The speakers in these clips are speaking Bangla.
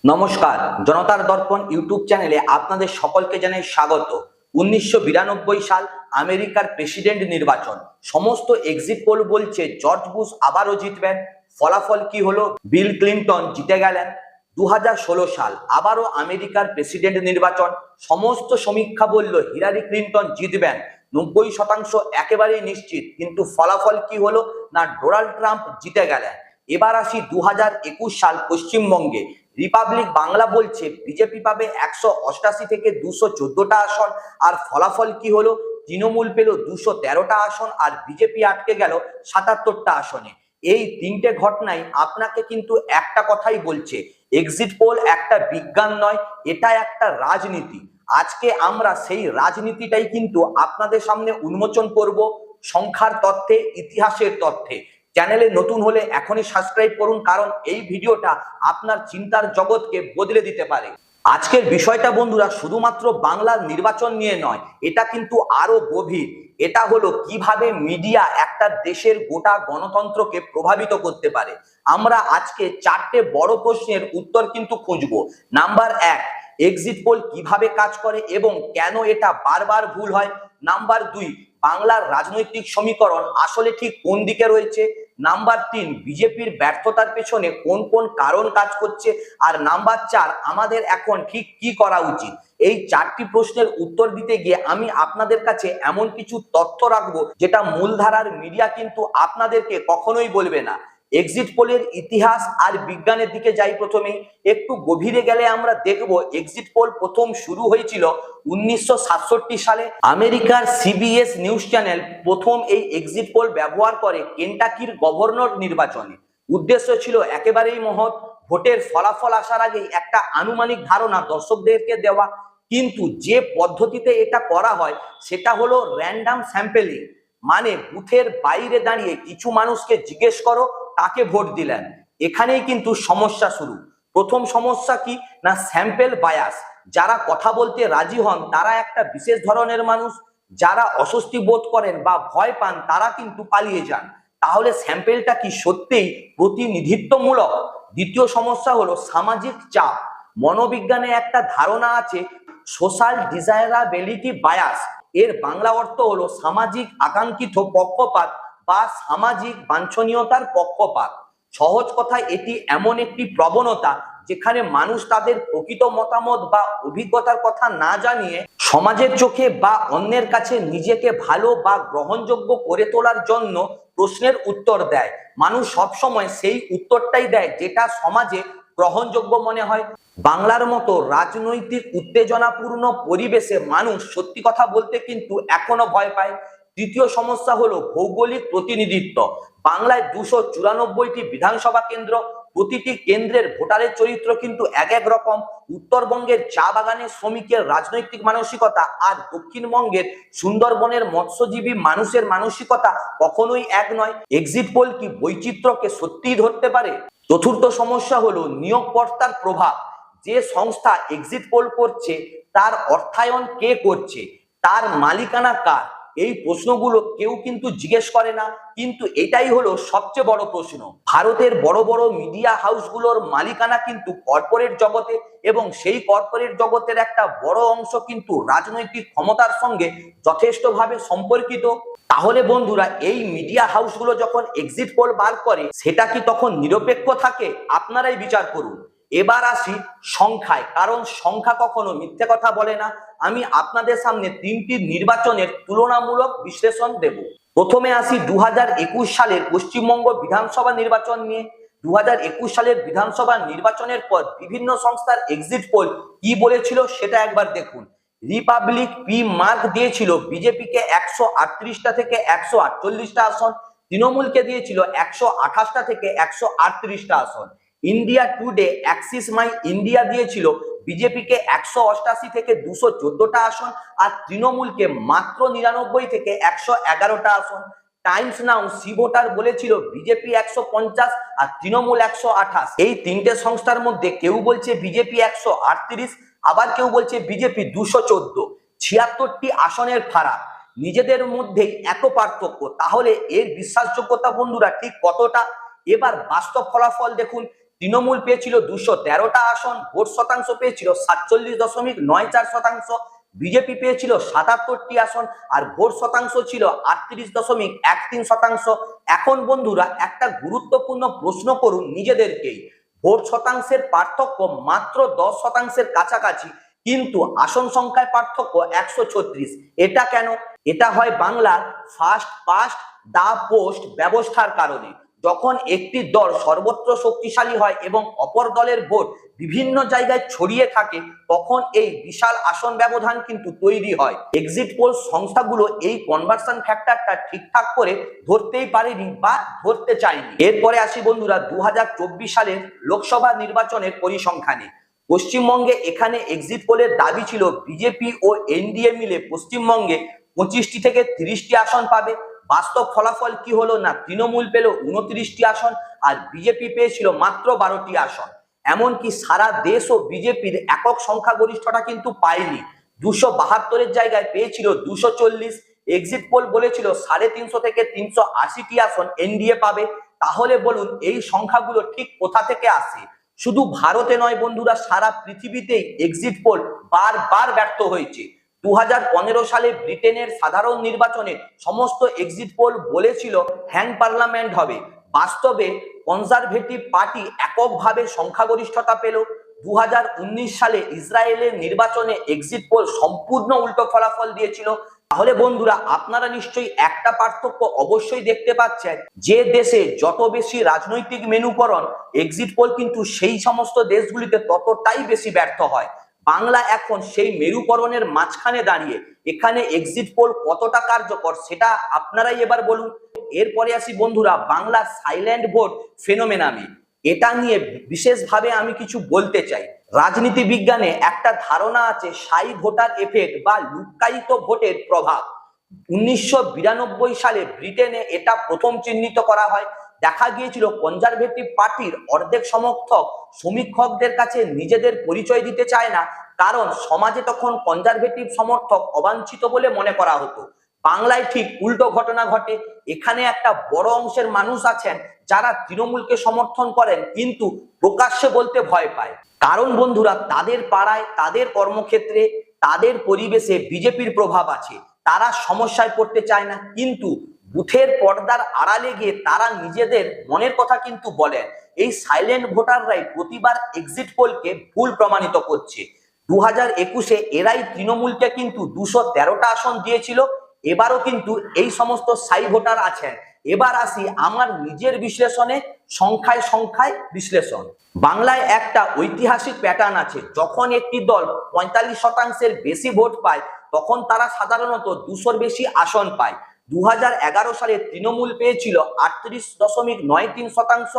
নমস্কার, জনতার দর্পণ ইউটিউব চ্যানেলে আপনাদের সকলকে জানাই স্বাগত। 1992 সাল আমেরিকার প্রেসিডেন্ট নির্বাচন। সমস্ত এক্সিট পোল বলছে জর্জ বুশ আবারও জিতবেন। ফলাফল কি হলো? বিল ক্লিনটন জিতে গেলেন। 2016 সাল আবারও আমেরিকার প্রেসিডেন্ট নির্বাচন। সমস্ত সমীক্ষা বলল হিলারি ক্লিনটন জিতবেন, 90% একেবারেই নিশ্চিত। কিন্তু ফলাফল কি হলো? না, ডোনাল্ড ট্রাম্প জিতে গেলেন। এবার আসি 2021 সাল পশ্চিমবঙ্গে। রিপাবলিক বাংলা বলছে বিজেপি পাবে 188 থেকে 214টা আসন। আর ফলাফল কি হলো? তৃণমূল পেল 213টা আসন আর বিজেপি আটকে গেল 77টা আসনে। এই তিনটে ঘটনাই আপনাকে কিন্তু একটা কথাই বলছে, এক্সিট পোল একটা বিজ্ঞান নয়, এটা একটা রাজনীতি। আজকে আমরা সেই রাজনীতিটাই কিন্তু আপনাদের সামনে উন্মোচন করব, সংখ্যার তথ্যে, ইতিহাসের তথ্যে। চ্যানেলে নতুন হলে এখনই সাবস্ক্রাইব করুন, কারণ এই ভিডিওটা আপনার চিন্তার জগৎকে বদলে দিতে পারে। আজকের বিষয়টা বন্ধুরা শুধুমাত্র বাংলার নির্বাচন নিয়ে নয়, এটা কিন্তু আরো গভীর। এটা হলো কিভাবে মিডিয়া একটা দেশের গোটা গণতন্ত্রকে প্রভাবিত করতে পারে। আমরা আজকে চারটে বড় প্রশ্নের উত্তর কিন্তু খুঁজবো। নাম্বার 1, এক্সিট পোল কিভাবে কাজ করে এবং কেন এটা বারবার ভুল হয়। নাম্বার 2, বাংলার রাজনৈতিক সমীকরণ আসলে ঠিক কোন দিকে রয়েছে। নাম্বার 3, বিজেপির ব্যর্থতার পেছনে কোন কোন কারণ কাজ করছে। আর নাম্বার 4, আমাদের এখন ঠিক কি করা উচিত। এই চারটি প্রশ্নের উত্তর দিতে গিয়ে আমি আপনাদের কাছে এমন কিছু তথ্য রাখবো যেটা মূলধারার মিডিয়া কিন্তু আপনাদেরকে কখনোই বলবে না। এক্সিট পোলের ইতিহাস আর বিজ্ঞানের দিকে যাই প্রথমেই। একটু গভীরে গেলে আমরা দেখব এক্সিট পোল প্রথম শুরু হয়েছিল 1967 সালে। আমেরিকার সিবিএস নিউজ চ্যানেল প্রথম এই এক্সিট পোল ব্যবহার করে কেন্টাকির গভর্নর নির্বাচনে। উদ্দেশ্য ছিল একেবারেই মহৎ, ভোটের ফলাফল আসার আগেই একটা আনুমানিক ধারণা দর্শকদেরকে দেওয়া। কিন্তু যে পদ্ধতিতে এটা করা হয় সেটা হলো র্যান্ডাম স্যাম্পেলিং, মানে বুথের বাইরে দাঁড়িয়ে কিছু মানুষকে জিজ্ঞেস করো, তাকে ভোট দিলেন। এখানেই কিন্তু সমস্যা শুরু। প্রথম সমস্যা কি? না, স্যাম্পেল বায়াস। যারা কথা বলতে রাজি হন তারা একটা বিশেষ ধরনের মানুষ, যারা অস্বস্তি বোধ করেন বা ভয় পান তারা কিন্তু পালিয়ে যান। তাহলে স্যাম্পেলটা কি সত্যিই প্রতিনিধিত্বমূলক? দ্বিতীয় সমস্যা হলো সামাজিক চাপ। মনোবিজ্ঞানে একটা ধারণা আছে সোশ্যাল ডিজায়ারাবিলিটি বায়াস। এর বাংলা অর্থ হলো সামাজিক আকাঙ্ক্ষিত পক্ষপাত বা সামাজিক বাঞ্ছনীয়তার পক্ষপাত। সহজ কথায় এটি এমন একটি প্রবণতা যেখানে মানুষ তাদের প্রকৃত মতামত বা অভিজ্ঞতার কথা না জানিয়ে সমাজের চোখে বা অন্যের কাছে নিজেকে ভালো বা গ্রহণযোগ্য করে তোলার জন্য প্রশ্নের উত্তর দেয়। মানুষ সবসময় সেই উত্তরটাই দেয় যেটা সমাজে গ্রহণযোগ্য মনে হয়। বাংলার মতো রাজনৈতিক উত্তেজনাপূর্ণ পরিবেশে মানুষ সত্যি কথা বলতে কিন্তু এখনো ভয় পায়। তৃতীয় সমস্যা হলো ভৌগোলিক প্রতিনিধিত্ব। বাংলায় 294টি বিধানসভা কেন্দ্র, প্রতিটি কেন্দ্রের ভোটারের চরিত্র কিন্তু এক এক রকম। উত্তরবঙ্গের চা বাগানের শ্রমিকের রাজনৈতিক মানসিকতা আর দক্ষিণবঙ্গের সুন্দরবনের মৎস্যজীবী মানুষের মানসিকতা কখনোই এক নয়। এক্সিট পোল কি বৈচিত্র্যকে সত্যিই ধরতে পারে? চতুর্থ সমস্যা হলো নিয়োগকর্তার প্রভাব। যে সংস্থা এক্সিট পোল করছে তার অর্থায়ন কে করছে, তার মালিকানা কার? এই প্রশ্নগুলো কেউ কিন্তু জিজ্ঞেস করে না, কিন্তু এটাই হলো সবচেয়ে বড় প্রশ্ন। ভারতের বড় বড় মিডিয়া হাউসগুলোর মালিকানা কিন্তু কর্পোরেট জগতে, এবং সেই কর্পোরেট জগতের একটা বড় অংশ কিন্তু রাজনৈতিক ক্ষমতার সঙ্গে যথেষ্টভাবে সম্পর্কিত। তাহলে বন্ধুরা, এই মিডিয়া হাউসগুলো যখন এক্সিট পোল বার করে সেটা কি তখন নিরপেক্ষ থাকে? আপনারাই বিচার করুন। এবার আসি সংখ্যায়, কারণ সংখ্যা কখনো মিথ্যে কথা বলে না। আমি আপনাদের সামনে তিনটি নির্বাচনের তুলনামূলক বিশ্লেষণ দেব। প্রথমে আসি 2021 সালের পশ্চিমবঙ্গ বিধানসভা নির্বাচন নিয়ে। 2021 সালের বিধানসভা নির্বাচনের পর বিভিন্ন সংস্থার এক্সিট পোল কি বলেছিল সেটা একবার দেখুন। রিপাবলিক পি মার্ক দিয়েছিল বিজেপিকে 138টা থেকে 148টা আসন, তৃণমূলকে দিয়েছিল 128টা থেকে 138টা আসন। India today Axis my India দিয়েছিল বিজেপিকে 188 থেকে 214টা আসন আর তৃণমূলকে মাত্র 99 থেকে 111টা আসন। টাইমস নাও সি ভোটার বলেছিল বিজেপি 150 আর তৃণমূল 128। এই তিনটে সংস্থার মধ্যে কেউ বলছে বিজেপি 138, আবার কেউ বলছে বিজেপি 214। 76টি আসনের ফারাক, নিজেদের মধ্যেই এত পার্থক্য, তাহলে এর বিশ্বাসযোগ্যতা বন্ধুরা ঠিক কতটা? এবার বাস্তব ফলাফল দেখুন। তৃণমূল পেয়েছিল 213টা আসন, ভোট শতাংশ পেয়েছিল 47.94%, বিজেপি পেয়েছিল 77টি আসন আর ভোট শতাংশ ছিল 38.13%। এখন বন্ধুরা একটা গুরুত্বপূর্ণ প্রশ্ন করুন নিজেদেরকেই, ভোট শতাংশের পার্থক্য মাত্র 10%-এর কাছাকাছি, কিন্তু আসন সংখ্যায় পার্থক্য 136। এটা কেন? এটা হয় বাংলার ফার্স্ট পাস্ট দা পোস্ট ব্যবস্থার কারণে। যখন একটি দল সর্বত্র শক্তিশালী হয় এবং অপর দলের ভোট বিভিন্ন জায়গায় ছড়িয়ে থাকে, তখন এই বিশাল আসন ব্যবধান কিন্তু তৈরি হয়। এক্সিট পোল সংস্থাগুলো এই কনভার্সন ফ্যাক্টরটা ঠিকঠাক করে ধরতেই পারেনি বা ধরতে চায়নি। এরপরে আসি বন্ধুরা 2024 সালের লোকসভা নির্বাচনের পরিসংখ্যানে। পশ্চিমবঙ্গে এখানে এক্সিট পোলের দাবি ছিল বিজেপি ও এনডিএ মিলে পশ্চিমবঙ্গে 25টি থেকে 30টি আসন পাবে। বাস্তব ফলাফল কি হলো না, তৃণমূল পেল 29টি আসন আর বিজেপি পেয়েছিল মাত্র 12টি আসন। এমনকি সারা দেশও বিজেপির একক সংখ্যাগরিষ্ঠতা কিন্তু পায়নি, 272-এর জায়গায় পেয়েছিল 240। এক্সিট পোল বলেছিল 350 থেকে 380টি আসন এনডিএ পাবে। তাহলে বলুন এই সংখ্যাগুলো ঠিক কোথা থেকে আসে? শুধু ভারতে নয় বন্ধুরা, সারা পৃথিবীতেই এক্সিট পোল বারবার ব্যর্থ হয়েছে। 2015 সালে ব্রিটেনের সাধারণ নির্বাচনে সমস্ত এক্সিট পোল বলেছিল হ্যাং পার্লামেন্ট হবে। বাস্তবে কনজারভেটিভ পার্টি এককভাবে সংখ্যাগরিষ্ঠতা পেল। 2019 সালে ইসরায়েলের নির্বাচনে এক্সিট পোল সম্পূর্ণ উল্টো ফলাফল দিয়েছিল। তাহলে বন্ধুরা আপনারা নিশ্চয়ই একটা পার্থক্য অবশ্যই দেখতে পাচ্ছেন, যে দেশে যত বেশি রাজনৈতিক মেনুকরণ, এক্সিট পোল কিন্তু সেই সমস্ত দেশগুলিতে ততটাই বেশি ব্যর্থ হয়। বাংলা এখন সেই মেরুকরণের মাঝখানে দাঁড়িয়ে, এখানে এক্সিট পোল কতটা কার্যকর সেটা আপনারাই এবার বলুন। এরপরে আসি বন্ধুরা বাংলার সাইলেন্ট ভোট ফেনোমেনামে। এটা নিয়ে বিশেষভাবে আমি কিছু বলতে চাই। রাজনীতি বিজ্ঞানে একটা ধারণা আছে সাই ভোটার এফেক্ট বা লুক্কায়িত ভোটের প্রভাব। 1992 সালে ব্রিটেনে এটা প্রথম চিহ্নিত করা হয়। দেখা গিয়েছিল কনজারভেটিভ পার্টির অর্ধেক সমর্থক সমীক্ষকদের কাছে নিজেদের পরিচয় দিতে চায় না, কারণ সমাজে তখন কনজারভেটিভ সমর্থক অবাঞ্ছিত বলে মনে করা হতো। বাংলায় ঠিক উল্টো ঘটনা ঘটে। এখানে একটা বড় অংশের মানুষ আছেন যারা তৃণমূলকে সমর্থন করেন, কিন্তু প্রকাশ্যে বলতে ভয় পায়। কারণ বন্ধুরা তাদের পাড়ায়, তাদের কর্মক্ষেত্রে, তাদের পরিবেশে বিজেপির প্রভাব আছে। তারা সমস্যায় পড়তে চায় না, কিন্তু বুথের পর্দার আড়ালে গিয়ে তারা নিজেদের মনের কথা কিন্তু বলেন। এই সাইলেন্ট ভোটাররাই প্রতিবার এক্সিট পোলকে ভুল প্রমাণিত করছে। 2021-এ এরাই তৃণমূলকে কিন্তু 213টা আসন দিয়েছিল। এবারও কিন্তু এই সমস্ত সাই ভোটার আছেন। এবার আসি আমার নিজের বিশ্লেষণে, সংখ্যায় সংখ্যায় বিশ্লেষণ। বাংলায় একটা ঐতিহাসিক প্যাটার্ন আছে, যখন একটি দল 45%-এর বেশি ভোট পায় তখন তারা সাধারণত 200-র বেশি আসন পায়। 2011 সালে তৃণমূল পেয়েছিল 38.93%,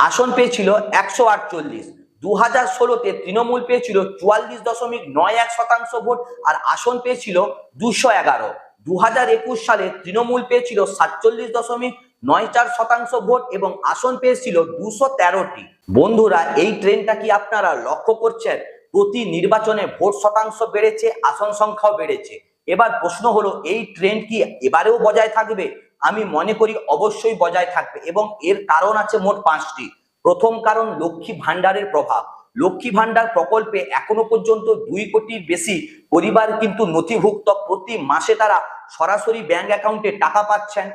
আসন পেয়েছিল 148। 2016-তে তৃণমূল পেয়েছিল 44.91% ভোট আর আসন পেয়েছিল 211। 2021 সালে তৃণমূল পেয়েছিল 47.94% ভোট এবং আসন পেয়েছিল 213টি। বন্ধুরা এই ট্রেন্ডটা কি আপনারা লক্ষ্য করছেন? প্রতি নির্বাচনে ভোট শতাংশ বেড়েছে, আসন সংখ্যাও বেড়েছে। এবার প্রশ্ন হলো এই ট্রেন্ড কি এবারেও বজায় থাকবে? আমি মনে করি অবশ্যই বজায় থাকবে এবং এর কারণ আছে মোট 5টি। প্রথম কারণ লক্ষ্মী ভান্ডারের প্রভাব। লক্ষ্মী ভান্ডার প্রকল্পে এখনো পর্যন্ত 2 কোটির বেশি পরিবার কিন্তু নথিভুক্ত, প্রতি মাসে তারা সরাসরি ব্যাংক অ্যাকাউন্টে টাকা পাচ্ছেন।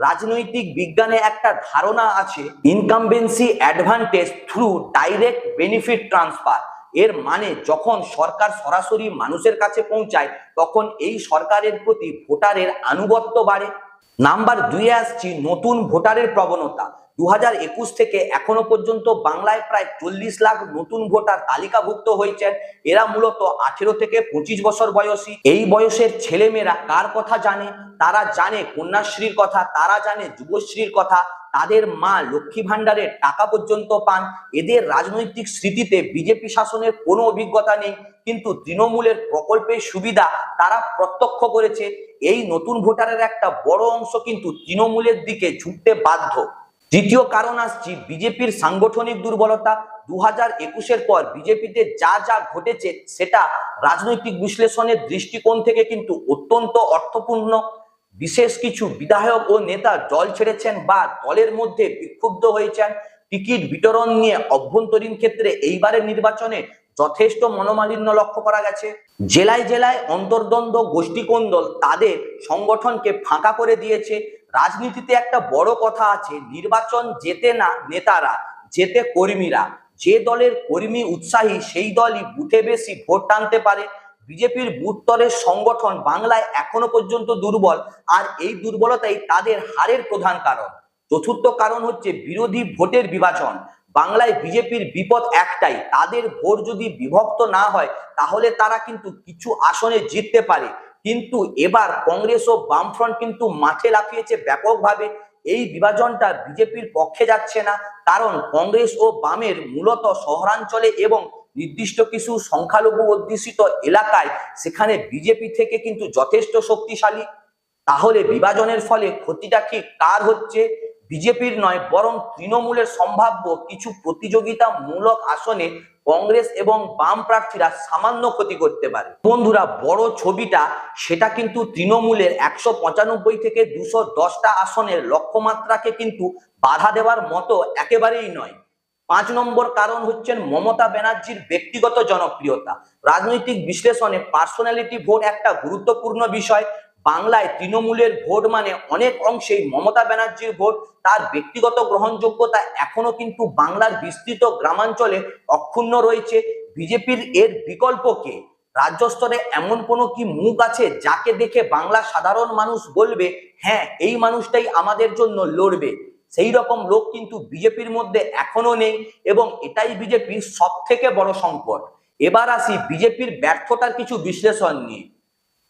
রাজনৈতিক বিজ্ঞানে একটা ধারণা আছে incumbency advantage through direct benefit transfer. এর মানে যখন সরকার সরাসরি মানুষের কাছে পৌঁছায় তখন এই সরকারের প্রতি ভোটারের আনুগত্য বাড়ে। নাম্বার 2-এ আসছি নতুন ভোটারের প্রবণতা। 2021 থেকে এখনো পর্যন্ত বাংলায় প্রায় 40 লাখ নতুন ভোটার তালিকাভুক্ত হয়েছেন। এরা মূলত 18 থেকে 25 বছর বয়সী। এই বয়সের ছেলেমেয়েরা কার কথা জানে? তারা জানে কন্যাশ্রীর কথা, তারা জানে যুবশ্রীর কথা, তাদের মা লক্ষ্মী ভান্ডারের টাকা পর্যন্ত পান। এদের রাজনৈতিক স্মৃতিতে বিজেপি শাসনের কোনো অভিজ্ঞতা নেই, কিন্তু তৃণমূলের প্রকল্পের সুবিধা তারা প্রত্যক্ষ করেছে। এই নতুন ভোটারের একটা বড় অংশ কিন্তু তৃণমূলের দিকে ঝুঁকতে বাধ্য। তৃতীয় কারণ আসছি বিজেপির সাংগঠনিক দুর্বলতা। 2021-এর পর বিজেপিতে যা যা ঘটেছে সেটা রাজনৈতিক বিশ্লেষণের দৃষ্টিকোণ থেকে কিন্তু অত্যন্ত অর্থপূর্ণ। বিশেষ কিছু বিধায়ক ও নেতা দল ছেড়েছেন বা দলের মধ্যে বিক্ষুব্ধ হয়েছেন। টিকিট বিতরণ নিয়ে অভ্যন্তরীণ ক্ষেত্রে এইবারের নির্বাচনে যথেষ্ট মনোমালিন্য লক্ষ্য করা গেছে। জেলায় জেলায় অন্তর্দ্বন্দ্ব, গোষ্ঠীকোন্দল তাদের সংগঠনকে ফাঁকা করে দিয়েছে। রাজনীতিতে একটা বড় কথা আছে, নির্বাচন জেতে না নেতারা, জেতে কর্মীরা। যে দলের কর্মী উৎসাহী সেই দলই বুথে বেশি ভোট টানতে পারে। বিজেপির বুথ স্তরের সংগঠন বাংলায় এখনো পর্যন্ত দুর্বল, আর এই দুর্বলতাই তাদের হারের প্রধান কারণ। চতুর্থ কারণ হচ্ছে বিরোধী ভোটের বিভাজন। বাংলায় বিজেপির বিপদ একটাই, তাদের ভোট যদি বিভক্ত না হয় তাহলে তারা কিন্তু কিছু আসনে জিততে পারে। কিন্তু এবার কংগ্রেস ও বামফ্রন্ট কিন্তু মাঠে লাফিয়েছে ব্যাপকভাবে। এই বিভাজনটা বিজেপির পক্ষে যাচ্ছে না, কারণ কংগ্রেস ও বামের মূলত শহরাঞ্চলে এবং নির্দিষ্ট কিছু সংখ্যালঘু অধ্যুষিত এলাকায় সেখানে বিজেপি থেকে কিন্তু যথেষ্ট শক্তিশালী। তাহলে বিভাজনের ফলে ক্ষতিটা ঠিক কার হচ্ছে? বিজেপির নয়, বরং তৃণমূলের সম্ভাব্য কিছু প্রতিযোগিতামূলক আসনে কংগ্রেস এবং বাম প্রার্থীরা সামান্য ক্ষতি করতে পারে। বন্ধুরা, বড় ছবিটা সেটা কিন্তু তৃণমূলের 195 থেকে 210টা আসনের লক্ষ্যমাত্রাকে কিন্তু বাধা দেওয়ার মতো একেবারেই নয়। 5 নম্বর কারণ হচ্ছেন মমতা ব্যানার্জির ব্যক্তিগত জনপ্রিয়তা। রাজনৈতিক বিশ্লেষণে পার্সোনালিটি ভোট একটা গুরুত্বপূর্ণ বিষয়। বাংলায় তৃণমূলের ভোট মানে অনেক অংশেই মমতা ব্যানার্জির ভোট। তার ব্যক্তিগত গ্রহণযোগ্যতা এখনো কিন্তু বাংলার বিস্তৃত গ্রামাঞ্চলে অক্ষুণ্ণ রয়েছে। বিজেপির এর বিকল্প কে? রাজ্য স্তরে এমন কোনো কি মুখ আছে যাকে দেখে বাংলা সাধারণ মানুষ বলবে হ্যাঁ, এই মানুষটাই আমাদের জন্য লড়বে? সেই রকম লোক কিন্তু বিজেপির মধ্যে এখনো নেই, এবং এটাই বিজেপির সব থেকে বড় সংকট। এবার আসি বিজেপির ব্যর্থতার কিছু বিশ্লেষণ নিয়ে।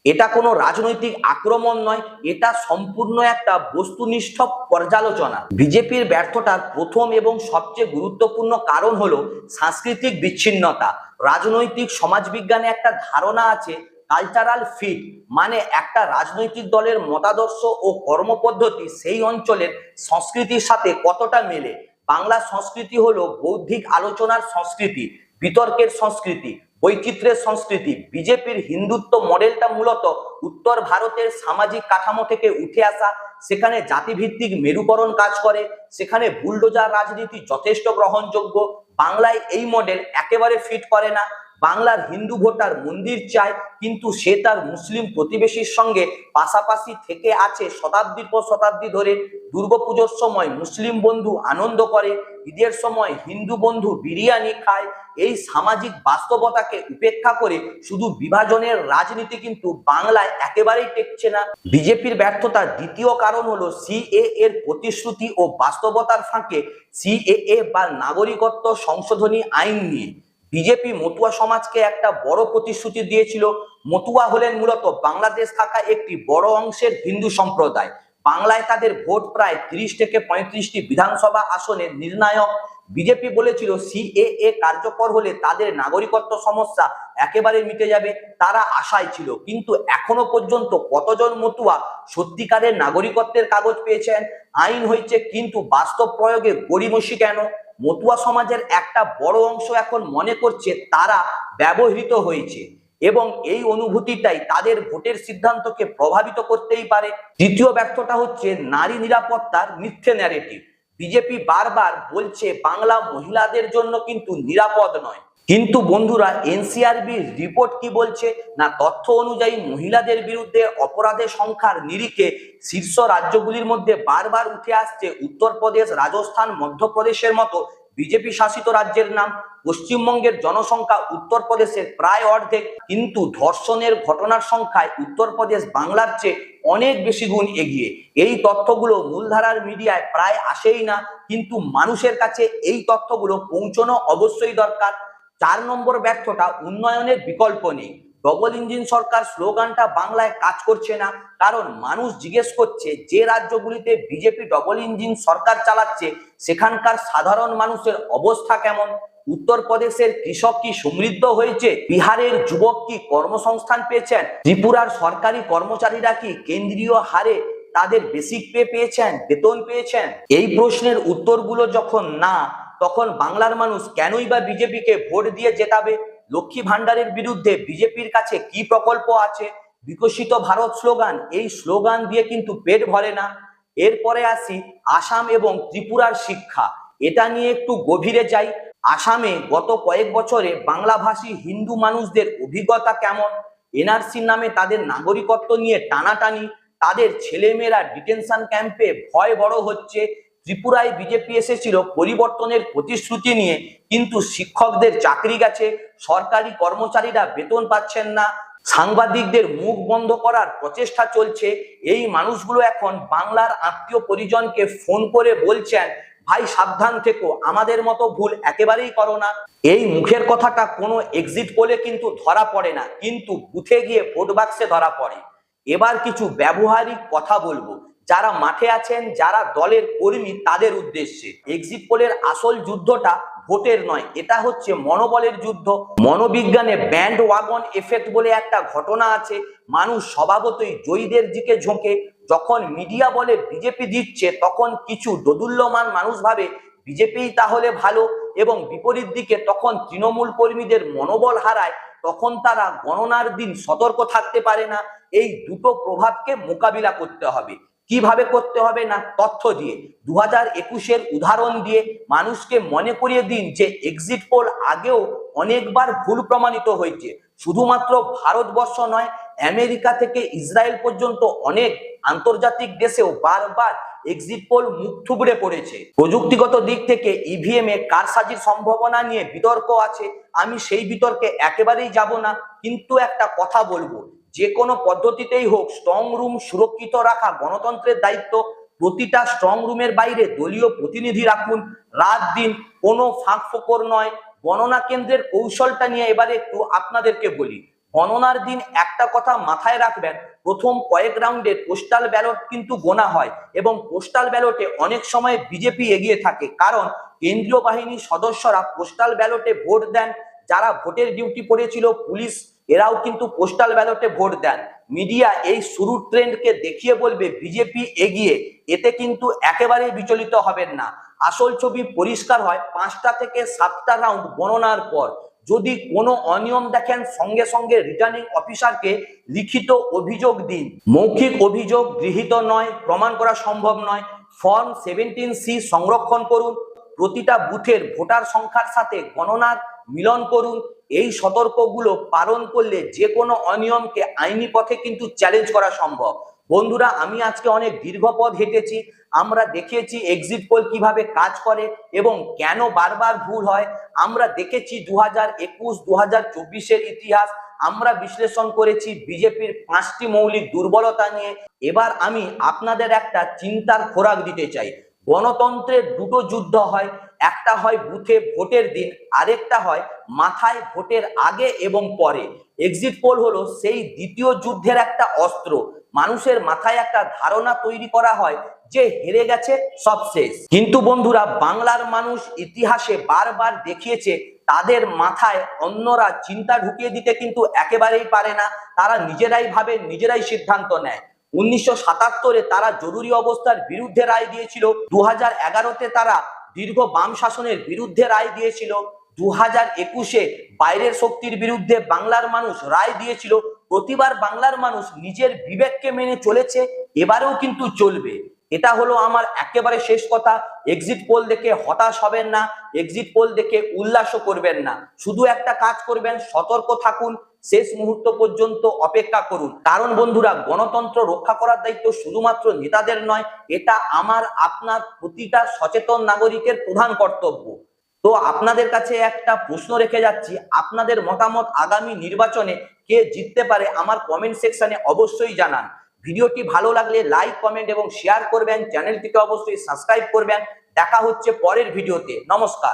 এটা কোনো রাজনৈতিক আক্রমণ নয়, এটা সম্পূর্ণ একটা বস্তুনিষ্ঠ পর্যালোচনা। বিজেপির ব্যর্থতার প্রথম এবং সবচেয়ে গুরুত্বপূর্ণ কারণ হলো সাংস্কৃতিক বিচ্ছিন্নতা। রাজনৈতিক সমাজবিজ্ঞানে একটা ধারণা আছে, কালচারাল ফিট, মানে একটা রাজনৈতিক দলের মতাদর্শ ও কর্মপদ্ধতি সেই অঞ্চলের সংস্কৃতির সাথে কতটা মেলে। বাংলা সংস্কৃতি হলো বৌদ্ধিক আলোচনার সংস্কৃতি, বিতর্কের সংস্কৃতি, বৈচিত্র্যের সংস্কৃতি। বিজেপির হিন্দুত্ব মডেলটা মূলত উত্তর ভারতের সামাজিক কাঠামো থেকে উঠে আসা। সেখানে জাতিভিত্তিক মেরুকরণ কাজ করে, সেখানে বুলডোজার রাজনীতি যথেষ্ট গ্রহণযোগ্য। বাংলায় এই মডেল একেবারে ফিট করে না। বাংলার হিন্দু ভোটার মন্দির চায়, কিন্তু সে তার মুসলিম প্রতিবেশীর সঙ্গে পাশাপাশি থেকে আছে শতাব্দীর পর শতাব্দী ধরে। দুর্গাপুজোর সময় মুসলিম বন্ধু আনন্দ করে, ঈদের সময় হিন্দু বন্ধু বিরিয়ানি খায়। এই সামাজিক বাস্তবতাকে উপেক্ষা করে শুধু বিভাজনের রাজনীতি কিন্তু বাংলায় একেবারেই টেকছে না। বিজেপির ব্যর্থতার দ্বিতীয় কারণ হলো সিএএ এর প্রতিশ্রুতি ও বাস্তবতার ফাঁকে সিএএ বা নাগরিকত্ব সংশোধনী আইন নিয়ে বিজেপি মতুয়া সমাজকে একটা বড় প্রতিশ্রুতি দিয়েছিল। মতুয়া হলেন মূলত বাংলাদেশ থাকা একটি বড় অংশের হিন্দু সম্প্রদায়। বাংলায় তাদের ভোট প্রায় 30 থেকে 35টি বিধানসভা আসনে নির্ণায়ক। বিজেপি বলেছিল সিএএ কার্যকর হলে তাদের নাগরিকত্ব সমস্যা একেবারে মিটে যাবে, তারা আশায় ছিল। কিন্তু এখনো পর্যন্ত কতজন মতুয়া সত্যিকারের নাগরিকত্বের কাগজ পেয়েছেন? আইন হয়েছে, কিন্তু বাস্তব প্রয়োগে গড়িমসি কেন? মতুয়া সমাজের একটা বড় অংশ এখন মনে করছে তারা ব্যবহৃত হয়েছে, এবং এই অনুভূতিটাই তাদের ভোটের সিদ্ধান্তকে প্রভাবিত করতেই পারে। তৃতীয় ব্যর্থতা হচ্ছে নারী নিরাপত্তার মিথ্যে ন্যারেটিভ। বিজেপি বারবার বলছে বাংলা মহিলাদের জন্য কিন্তু নিরাপদ নয়, কিন্তু বন্ধুরা এনসিআরবির রিপোর্ট কি বলছে না, তথ্য অনুযায়ী মহিলাদের বিরুদ্ধে অপরাধের সংখ্যার নিরিখে শীর্ষ রাজ্যগুলির মধ্যে বারবার উঠে আসছে উত্তরপ্রদেশ, রাজস্থান, মধ্যপ্রদেশের মতো বিজেপি শাসিত রাজ্যের নাম। পশ্চিমবঙ্গের জনসংখ্যা উত্তরপ্রদেশের প্রায় অর্ধেক, কিন্তু ধর্ষণের ঘটনার সংখ্যায় উত্তরপ্রদেশ বাংলার চেয়ে অনেক বেশি গুণ এগিয়ে। এই তথ্যগুলো মূলধারার মিডিয়ায় প্রায় আসেই না, কিন্তু মানুষের কাছে এই তথ্যগুলো পৌঁছানো অবশ্যই দরকার। 4 নম্বর ব্যর্থতা, উন্নয়নের বিকল্প নেই। ডবল ইঞ্জিন সরকার স্লোগানটা বাংলায় কাজ করছে না, কারণ মানুষ জিজ্ঞেস করছে যে রাজ্যগুলিতে বিজেপি ডবল ইঞ্জিন সরকার চালাচ্ছে সেখানকার সাধারণ মানুষের অবস্থা কেমন? উত্তরপ্রদেশের কৃষক কি সমৃদ্ধ হয়েছে? বিহারের যুবক কি কর্মসংস্থান পেয়েছেন? ত্রিপুরার সরকারি কর্মচারীরা কি কেন্দ্রীয় হারে তাদের বেসিক পে পেয়েছেন, বেতন পেয়েছেন? এই প্রশ্নের উত্তরগুলো যখন না, তখন বাংলার মানুষ কেনই বা বিজেপিকে ভোট দিয়ে জেতাবে? লক্ষ্মী ভান্ডারের বিরুদ্ধে বিজেপির কাছে কি প্রকল্প আছে? বিকশিত ভারত স্লোগান, এই স্লোগান দিয়ে কিন্তু পেট ভরে না। এরপরে আসি আসাম এবং ত্রিপুরার শিক্ষা। এটা নিয়ে একটু গভীরে যাই। আসামে গত কয়েক বছরে বাংলাভাষী হিন্দু মানুষদের অভিজ্ঞতা কেমন, এনআরসির নামে তাদের নাগরিকত্ব নিয়ে টানাটানি, তাদের ছেলেমেয়েরা ডিটেনশন ক্যাম্পে ভয় বড় হচ্ছে, ত্রিপুরায় বিজেপি এসেছিল পরিবর্তনের প্রতিশ্রুতি নিয়ে, কিন্তু শিক্ষকদের চাকরি গেছে, সরকারি কর্মচারীরা বেতন পাচ্ছেন না, সাংবাদিকদের মুখ বন্ধ করার প্রচেষ্টা চলছে। এই মানুষগুলো এখন বাংলার আত্মীয় পরিজনকে ফোন করে বলছেন, ভাই সাবধান থেকো, আমাদের মতো ভুল একেবারেই করো না। এই মুখের কথাটা কোনো এক্সিট পোলে কিন্তু ধরা পড়ে না, কিন্তু বুথে গিয়ে ভোট বাক্সে ধরা পড়ে। এবার কিছু ব্যবহারিক কথা বলবো, যারা মাঠে আছেন, যারা দলের কর্মী, তাদের উদ্দেশ্যে। এক্সিট পোলের আসল যুদ্ধটা ভোটের নয়, এটা হচ্ছে মনোবলের যুদ্ধ। মনোবিজ্ঞানে ব্যান্ড ওয়াগন এফেক্ট বলে একটা ঘটনা আছে। মানুষ স্বভাবতই জয়ীদের দিকে ঝোঁকে। যখন মিডিয়া বলে বিজেপি দিচ্ছে, তখন কিছু দোদুল্যমান মানুষ ভাবে বিজেপি তাহলে ভালো, এবং বিপরীত দিকে তখন তৃণমূল কর্মীদের মনোবল হারায়, তখন তারা গণনার দিন সতর্ক থাকতে পারে না। এই দুটো প্রভাবকে মোকাবিলা করতে হবে। কিভাবে করতে হবে না, তথ্য দিয়ে, 2021-এর উদাহরণ দিয়ে মানুষকে মনে করিয়ে দিন যে এক্সিট পোল আগেও অনেকবার ভুল প্রমাণিত হয়েছে। শুধুমাত্র ভারতবর্ষ নয়, আমেরিকা থেকে ইসরায়েল পর্যন্ত অনেক আন্তর্জাতিক দেশেও বারবার এক্সিট পোল মুখ থুবড়ে পড়েছে। প্রযুক্তিগত দিক থেকে ইভিএম এ কারসাজির সম্ভাবনা নিয়ে বিতর্ক আছে, আমি সেই বিতর্কে একেবারেই যাব না। কিন্তু একটা কথা বলবো, যে কোনো পদ্ধতিতেই হোক স্ট্রং রুম সুরক্ষিত রাখা গণতন্ত্রের দায়িত্ব। প্রতিটা স্ট্রং রুমের বাইরে দলীয় প্রতিনিধি রাখুন, রাত দিন, কোনো ফাঁক ফোকর নয়। গণনা কেন্দ্রের কৌশলটা নিয়ে এবারে একটু আপনাদেরকে বলি। গণনার দিন একটা কথা মাথায় রাখবেন, প্রথম কয়েক রাউন্ডে পোস্টাল ব্যালট কিন্তু গোনা হয়, এবং পোস্টাল ব্যালটে অনেক সময় বিজেপি এগিয়ে থাকে, কারণ কেন্দ্রীয় বাহিনীর সদস্যরা পোস্টাল ব্যালটে ভোট দেন। যারা ভোটের ডিউটি পড়েছিল, পুলিশ, এরাও কিন্তু পোস্টাল ব্যালটে ভোট দেন। মিডিয়া এই শুরুর ট্রেন্ডকে দেখিয়ে বলবে বিজেপি এগিয়ে, এতে কিন্তু একেবারেই বিচলিত হবেন না। আসল ছবি পরিষ্কার হয় 5টা থেকে 7টা রাউন্ড গণনার পর। যদি কোনো অনিয়ম দেখেন, সঙ্গে সঙ্গে রিটার্নিং অফিসারকে লিখিত অভিযোগ দিন। মৌখিক অভিযোগ গৃহীত নয়, প্রমাণ করা সম্ভব নয়। ফর্ম 17C সংরক্ষণ করুন। প্রতিটা বুথের ভোটার সংখ্যার সাথে গণনার মিলন করুন। এই সতর্কগুলো পালন করলে যে কোনো অনিয়মকে আইনি পথে কিন্তু চ্যালেঞ্জ করা সম্ভব। বন্ধুরা, আমি আজকে অনেক দীর্ঘ পথ হেঁটেছি। আমরা দেখিয়েছি এক্সিট পোল কিভাবে কাজ করে এবং কেন বারবার ভুল হয়। আমরা দেখেছি 2021, 2024-এর ইতিহাস। আমরা বিশ্লেষণ করেছি বিজেপির 5টি মৌলিক দুর্বলতা নিয়ে। এবার আমি আপনাদের একটা চিন্তার খোরাক দিতে চাই। গণতন্ত্রের দুটো যুদ্ধ হয়, একটা হয় বুথে ভোটের দিন, আরেকটা হয় মাথায় ভোটের আগে এবং পরে। এক্সিট পোল হলো সেই দ্বিতীয় যুদ্ধের একটা অস্ত্র। মানুষের মাথায় একটা ধারণা তৈরি করা হয় যে হেরে গেছে, সব শেষ। কিন্তু বন্ধুরা, বাংলার মানুষ ইতিহাসে বারবার দেখিয়েছে তাদের মাথায় অন্যরা চিন্তা ঢুকিয়ে দিতে কিন্তু একেবারেই পারে না। তারা নিজেরাই ভাবে, নিজেরাই সিদ্ধান্ত নেয়। 1977-এ তারা জরুরি অবস্থার বিরুদ্ধে রায় দিয়েছিল। 2011-তে তারা দীর্ঘ বাম শাসনের বিরুদ্ধে রায় দিয়েছিল। 2021-এ বাইরের শক্তির বিরুদ্ধে বাংলার মানুষ রায় দিয়েছিল। প্রতিবার বাংলার মানুষ নিজের বিবেককে মেনে চলেছে, এবারেও কিন্তু চলবে। এটা হলো আমার একেবারে শেষ কথা। এক্সিট পোল দেখে হতাশ হবেন না, এক্সিট পোল দেখে উল্লাসও করবেন না। শুধু একটা কাজ করবেন, সতর্ক থাকুন, শেষ মুহূর্ত পর্যন্ত অপেক্ষা করুন। কারণ বন্ধুরা, গণতন্ত্র রক্ষা করার দায়িত্ব শুধুমাত্র নেতাদের নয়, এটা আমার, আপনার, প্রতিটা সচেতন নাগরিকের প্রধান কর্তব্য। তো আপনাদের কাছে একটা প্রশ্ন রেখে যাচ্ছি, আপনাদের মতামত আগামী নির্বাচনে কে জিততে পারে আমার কমেন্ট সেকশনে অবশ্যই জানান। ভিডিওটি ভালো লাগলে লাইক, কমেন্ট এবং শেয়ার করবেন। চ্যানেলটিকে অবশ্যই সাবস্ক্রাইব করবেন। দেখা হচ্ছে পরের ভিডিওতে। নমস্কার।